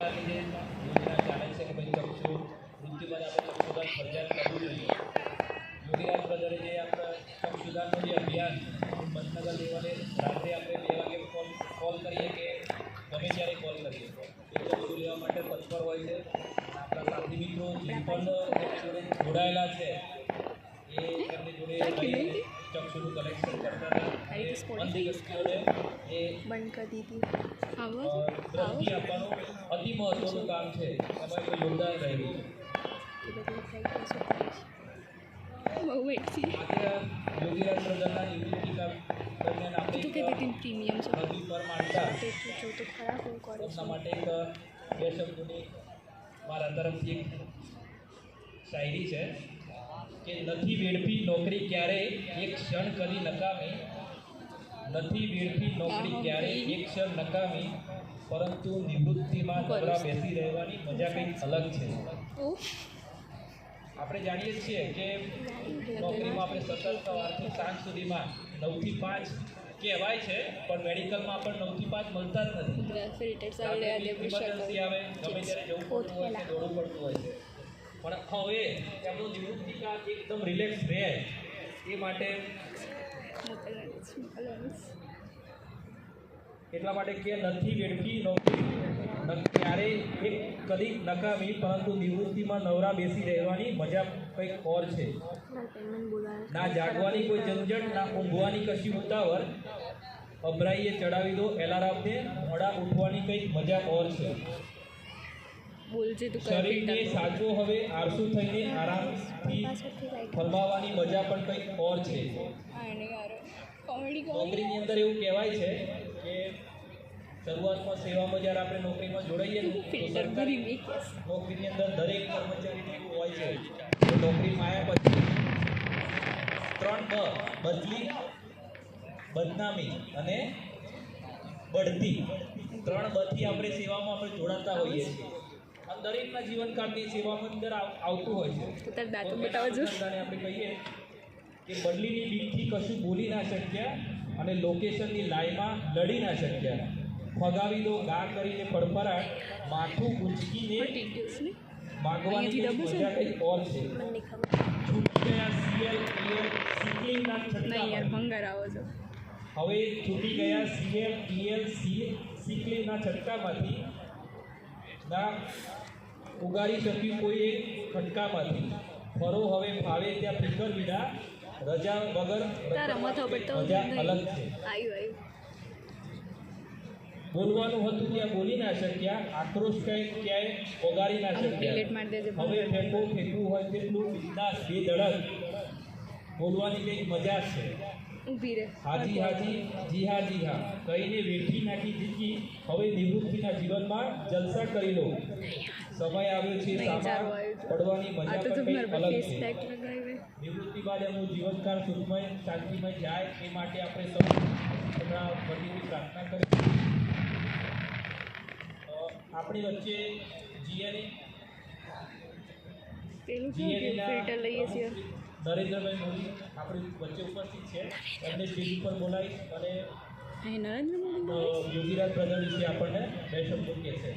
જે યોજના ચાલે છે કે ભાઈ ચક્ષુ મૃત્યુમાં આપણે ચક્ષુદાન ફરજિયાત કરવું જોઈએ. યોગીરાજ બ્રધરે જે આપણે ચક્ષુદાનનું જે અભિયાન મતનગર લેવલે રાત્રે આપણે 2 વાગે કોલ કરીએ કે ગમે ત્યારે કોલ કરીએ એટલું બધું લેવા માટે તત્પર હોય છે. આપણા સાથી મિત્રો જે પણ જોડે જોડાયેલા છે એ એમની જોડે ચક્ષુનું કલેક્શન કરતા હતા. એ બંધ કરી દીધી. દ્રષ્ટિ આપવાનું અતિ મહત્વનું કામ છે. એમાં કોઈ યોગદાન રહેલું છે. યોગીરાજ બ્રધરના યુનિટી કામ દરમિયાન આપણે પ્રીમિયમ છે નદી પર માનતા જો તો ખરાબ હું કરે એમના માટે એક 2 શબ્દોની મારા તરફથી એક શાયરી છે કે નથી વેડફી નોકરી ક્યારેય એક ક્ષણ કદી નકામી, નથી વેડફી નોકરી ક્યારેય એક ક્ષણ નકામી, પરંતુ નિવૃત્તિમાં નવરા બેસી રહેવાની મજા કંઈક અલગ છે. આપણે જાણીએ છીએ કે નોકરીમાં આપણે સતત સવારથી સાંજ સુધીમાં 9 થી 5 કહેવાય છે, પણ મેડિકલમાં પણ 9 થી 5 મળતા જ નથી. ઇમરજન્સી આવે ગમે ત્યારે જવું પડતું હોય છે, દોડવું પડતું હોય છે. પણ હવે એમનું નિવૃત્તિકાળ એકદમ રિલેક્સ રહે એ માટે એટલા માટે કે નથી વેડફી નોકરી ક્યારેય એક કદી નકામી, પરંતુ નિવૃત્તિમાં નવરા બેસી રહેવાની મજા કંઈક ઓર છે. ના જાગવાની કોઈ ઝંઝટ, ના ઊંઘવાની કશી ઉતાવળ, અભરાઈએ ચડાવી દો એલાર્મને, મોડા ઉઠવાની કંઈક મજા ઓર છે. શરીરને સાચો હવે આળસુ થઈને આરામથી ફરમાવાની મજા પણ કંઈક ઓર છે. નોકરીની અંદર એવું કહેવાય છે કે શરૂઆતમાં સેવામાં જ્યારે આપણે નોકરીમાં જોડાઈએ ને તો સરકારી નોકરીની અંદર દરેક કર્મચારીને એવું હોય છે કે નોકરીમાં આવ્યા પછી 3 બદલી, બદનામી અને બઢતી, 3 બથી આપણે સેવામાં આપણે જોડાતા હોઈએ છીએ. અને દરેકના જીવનકાળની સેવામાં અંદર આવતું હોય છે. આપણે કહીએ કે બદલીની બીકથી કશું બોલી ના શક્યા અને લોકેશનની લાઈનમાં લડી ના શક્યા, ફગાવી દો ગા કરીને ફડફડાટ, માથું ઊંચકીને માગવાની મજા કંઈક ઓર છે. છૂટી ગયા સીએલ પીએલ સિકલિંગના છટકામાંથી, હવે છૂટી ગયા સીએલ પીએલ સિકલિંગના છટકામાંથી, ના ઉગારી શક્યું કોઈ એક ખટકામાંથી, ફરો હવે ફાવે ત્યાં ફિકર વિના, રજા વગર મજા અલગ છે. બોલવાનું હતું ત્યાં બોલી ના શક્યા, આક્રોશ ક્યાંય ઓગાળી ના શક્યા, હવે ફેંકવું હોય તેટલું બિંદાસ બેધડક, બોલવાની કંઈક મજા છે. હાજી હાજી જી હા જી હા કહીને વેઠી નાખી જિંદગી, હવે નિવૃત્તિના જીવનમાં જલસા કરી લો. સમય આવ્યો છે સામા પડવાની મજા પણ કંઈક અલગ છે. નિવૃત્તિ બાદ એમનું જીવનકાળ સુખમય શાંતિમય જાય એ માટે આપણે સૌ એમના વતીની પ્રાર્થના કરી. આપણી વચ્ચે નરેન્દ્રભાઈ મોદી આપણી વચ્ચે ઉપસ્થિત છે. એમને સ્ટેજ ઉપર બોલાવી અને યોગીરાજ બ્રધર વિશે આપણને 2 શબ્દો કહેશે.